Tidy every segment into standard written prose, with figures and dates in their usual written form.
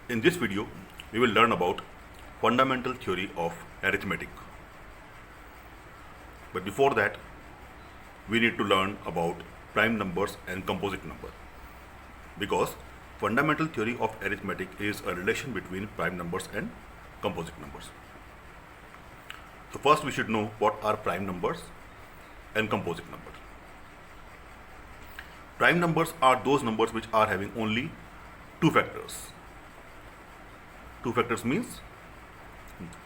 In this video, we will learn about fundamental theory of arithmetic. But before that, we need to learn about prime numbers and composite number. Because fundamental theory of arithmetic is a relation between prime numbers and composite numbers. So first we should know what are prime numbers and composite numbers. Prime numbers are those numbers which are having only two factors. Two factors means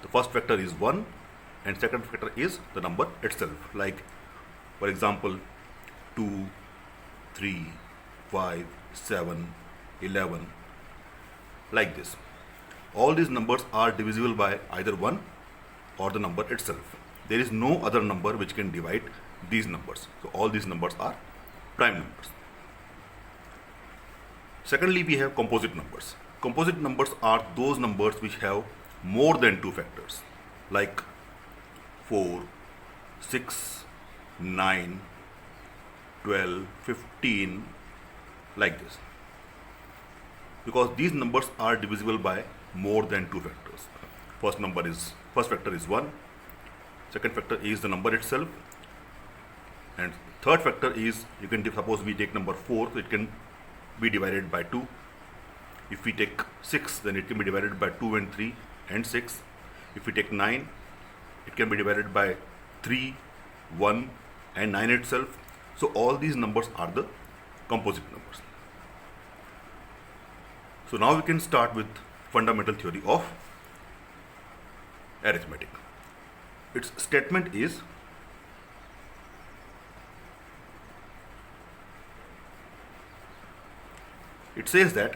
the first factor is 1 and second factor is the number itself. Like for example 2, 3, 5, 7, 11, like this. All these numbers are divisible by either 1 or the number itself. There is no other number which can divide these numbers. So all these numbers are prime numbers. Secondly, we have composite numbers. Composite numbers are those numbers which have more than two factors, like 4, 6, 9, 12, 15, like this. Because these numbers are divisible by more than two factors. First factor is 1, second factor is the number itself, and third factor is, you can suppose we take number 4, so it can be divided by 2. If we take 6, then it can be divided by 2 and 3 and 6. If we take 9, it can be divided by 3, 1 and 9 itself. So all these numbers are the composite numbers. So now we can start with fundamental theory of arithmetic. Its statement is it says that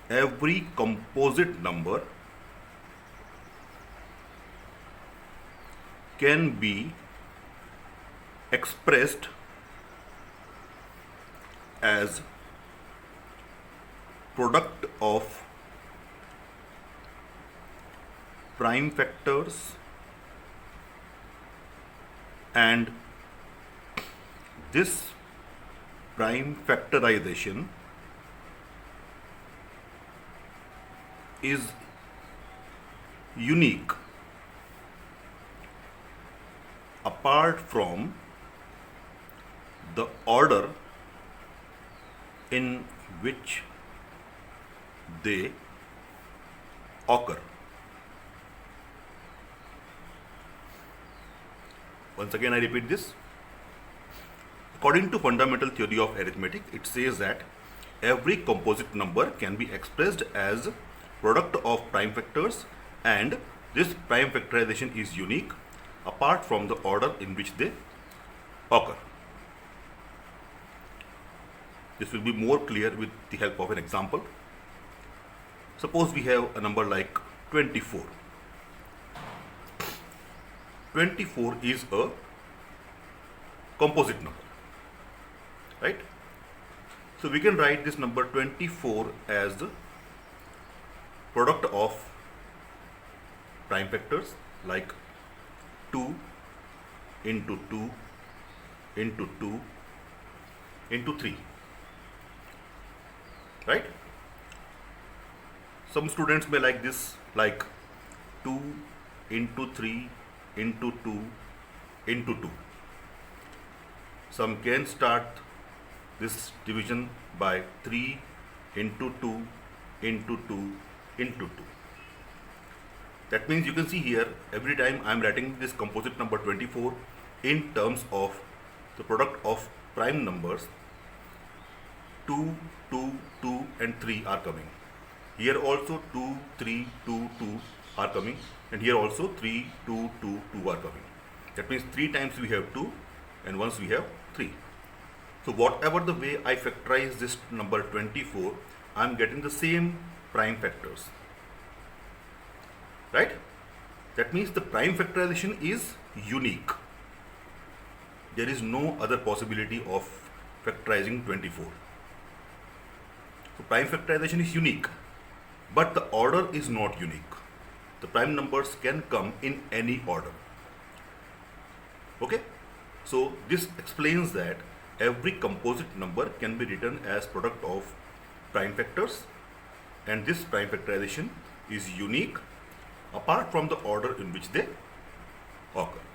every composite number can be expressed as product of prime factors and this prime factorization is unique apart from the order in which they occur. Once again I repeat this. According to fundamental theory of arithmetic, it says that every composite number can be expressed as product of prime factors and this prime factorization is unique apart from the order in which they occur. This will be more clear with the help of an example. Suppose we have a number like 24. 24 is a composite number, right? So we can write this number 24 as the product of prime factors like 2 into 2 into 2 into 3, right? Some students may like this, like 2 into 3 into 2 into 2. Some can start this division by 3 into 2 into 2 into 2. That means you can see here, every time I am writing this composite number 24 in terms of the product of prime numbers, 2, 2, 2 and 3 are coming. Here also 2, 3, 2, 2 are coming, and here also 3, 2, 2, 2 are coming. That means 3 times we have 2 and once we have 3. So whatever the way I factorize this number 24, I am getting the same prime factors, right? That means the prime factorization is unique. There is no other possibility of factorizing 24. So prime factorization is unique, but the order is not unique. The prime numbers can come in any order. Okay? So this explains that every composite number can be written as product of prime factors and this prime factorization is unique apart from the order in which they occur.